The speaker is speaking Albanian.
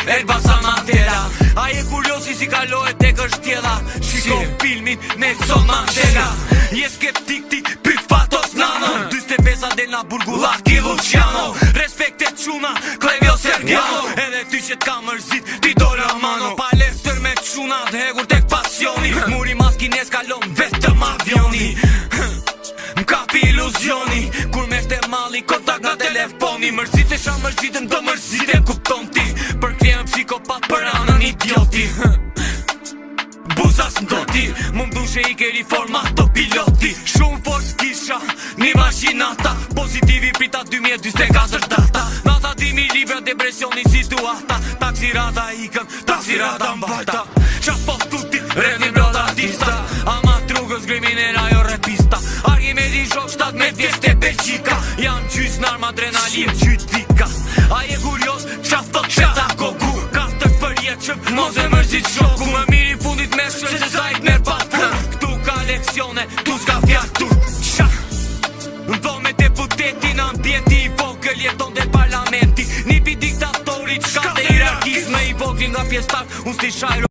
Elbasa Mandela. A je kuriosi si kalohet tek është tjela. Shiko filmin Nelson Mandela. Je skeptik ti pyt Fatos Nano. 25 del na Burgullaki Luciano. Respektet quna Klevio Sergiano. Edhe ty që t'ka mërzit ti dola mano. Palestër me quna dhegur tek pasioni. Muri maskines kalon vetëm avioni. M'kapi iluzioni kur me shte mali kontakt nga telefoni. Mërzitesha mërzitën do mërzitën kupton ti. Për kriem psikopat për anën idioti. Buzas ndoti, më mdushe i keri formato piloti. Shumë forës kisha, një mashinata. Pozitivi prita 2024 data. Nata 1000 libra depresioni situata. Taksirata ikën, taksirata mbajta. Qa po tuti, revni broda artista. Ama trugës griminera jo repista. Argimedi shok 17 vjeshte Belgjika. Jam gjys në arma adrenalin qytika. A je kurios, qa thot qeta koku. Ka të përjeqëm, mos e mërzit shoku. Më miri fundit me shkën se sa i t'mer patën. Këtu ka leksione, tu s'ka fjartur. Qa? Ndo me deputetin ambjenti i vogël jeton dhe parlamenti. Nipi diktatorit, shka të hierarkizme i vogël nga pjestar. Unë sti shajro